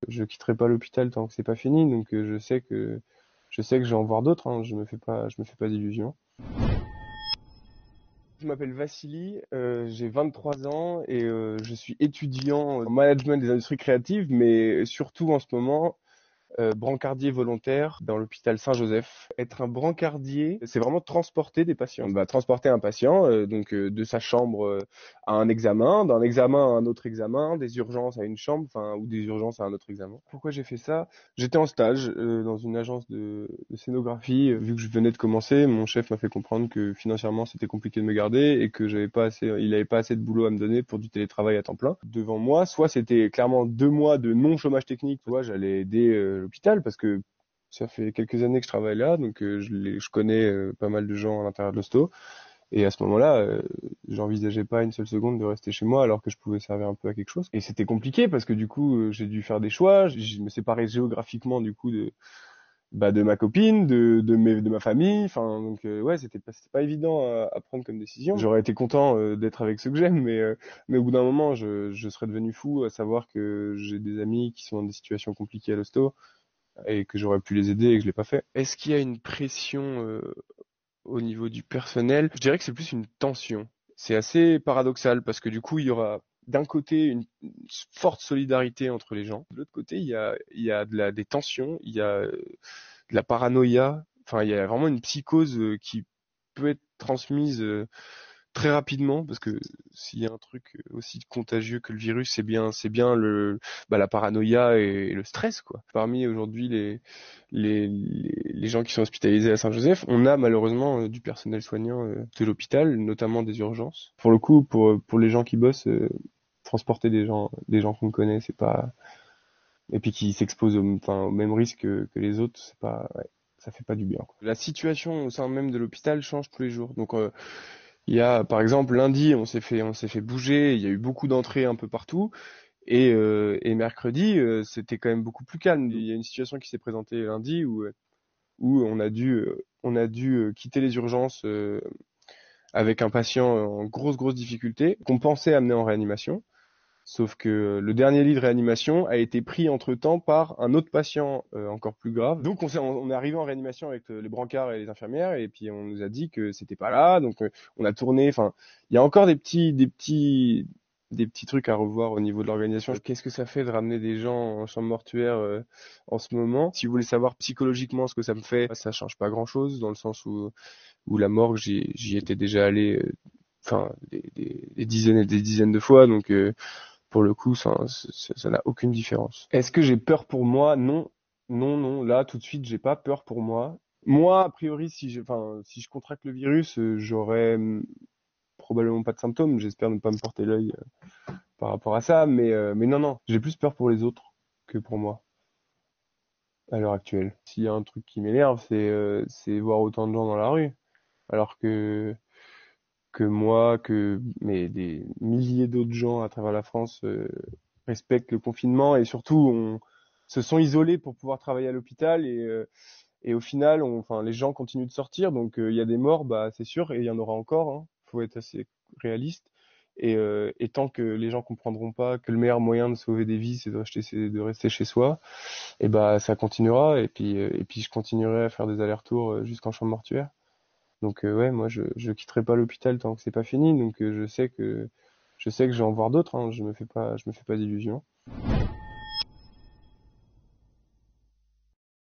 Je quitterai pas l'hôpital tant que c'est pas fini, donc je sais que je vais en voir d'autres, hein, je me fais pas d'illusions. Je m'appelle Vassili, j'ai 23 ans et je suis étudiant en management des industries créatives, mais surtout en ce moment brancardier volontaire dans l'hôpital Saint-Joseph. Être un brancardier, c'est vraiment transporter des patients. On va transporter un patient de sa chambre à un examen, d'un examen à un autre examen, des urgences à une chambre, enfin ou des urgences à un autre examen. Pourquoi j'ai fait ça? J'étais en stage dans une agence de scénographie. Vu que je venais de commencer, mon chef m'a fait comprendre que financièrement c'était compliqué de me garder et que il avait pas assez de boulot à me donner pour du télétravail à temps plein. Devant moi, soit c'était clairement 2 mois de non chômage technique, soit j'allais aider l'hôpital parce que ça fait quelques années que je travaille là, donc je connais pas mal de gens à l'intérieur de l'hosto. Et à ce moment-là, j'envisageais pas une seule seconde de rester chez moi alors que je pouvais servir un peu à quelque chose. Et c'était compliqué parce que du coup, j'ai dû faire des choix. Je me séparais géographiquement du coup de ma copine, de ma famille. Enfin, donc ouais, c'était pas évident à prendre comme décision. J'aurais été content d'être avec ceux que j'aime, mais au bout d'un moment, je serais devenu fou à savoir que j'ai des amis qui sont dans des situations compliquées à l'hosto et que j'aurais pu les aider et que je l'ai pas fait. Est-ce qu'il y a une pression au niveau du personnel? Je dirais que c'est plus une tension. C'est assez paradoxal parce que du coup, il y aura d'un côté une forte solidarité entre les gens. De l'autre côté, il y a des tensions, il y a de la paranoïa. Enfin, il y a vraiment une psychose qui peut être transmise très rapidement parce que s'il y a un truc aussi contagieux que le virus, c'est bien la paranoïa et le stress, quoi. Parmi aujourd'hui les gens qui sont hospitalisés à Saint-Joseph, on a malheureusement du personnel soignant de l'hôpital, notamment des urgences. Pour le coup, pour les gens qui bossent, transporter des gens qu'on connaît, c'est pas, et puis qui s'exposent enfin, au même risque que les autres, c'est pas, ouais, ça fait pas du bien, quoi. La situation au sein même de l'hôpital change tous les jours. Donc il y a, par exemple, lundi, on s'est fait bouger, il y a eu beaucoup d'entrées un peu partout, et mercredi, c'était quand même beaucoup plus calme. Il y a une situation qui s'est présentée lundi où on a dû quitter les urgences avec un patient en grosse grosse difficulté qu'on pensait amener en réanimation. Sauf que le dernier lit de réanimation a été pris entre-temps par un autre patient encore plus grave. Donc on est arrivé en réanimation avec les brancards et les infirmières et puis on nous a dit que c'était pas là. Donc on a tourné. Enfin, il y a encore des petits trucs à revoir au niveau de l'organisation. Qu'est-ce que ça fait de ramener des gens en chambre mortuaire en ce moment? Si vous voulez savoir psychologiquement ce que ça me fait, ça change pas grand-chose dans le sens où la morgue, j'y étais déjà allé, enfin des dizaines et des dizaines de fois. Donc pour le coup, ça n'a aucune différence. Est-ce que j'ai peur pour moi? Non, non, non. Là, tout de suite, j'ai pas peur pour moi. Moi, a priori, si je contracte le virus, j'aurais probablement pas de symptômes. J'espère ne pas me porter l'œil par rapport à ça, mais non, non. J'ai plus peur pour les autres que pour moi à l'heure actuelle. S'il y a un truc qui m'énerve, c'est voir autant de gens dans la rue, alors que moi, mais des milliers d'autres gens à travers la France respectent le confinement et surtout se sont isolés pour pouvoir travailler à l'hôpital et au final, enfin, les gens continuent de sortir, donc il y a des morts, bah c'est sûr, et il y en aura encore. Hein. Faut être assez réaliste. Et tant que les gens comprendront pas que le meilleur moyen de sauver des vies, c'est de rester chez soi, et bah ça continuera. Et puis je continuerai à faire des allers-retours jusqu'en chambre mortuaire. Donc ouais, moi je quitterai pas l'hôpital tant que c'est pas fini. Donc je sais que je vais en voir d'autres. Hein, je me fais pas d'illusions.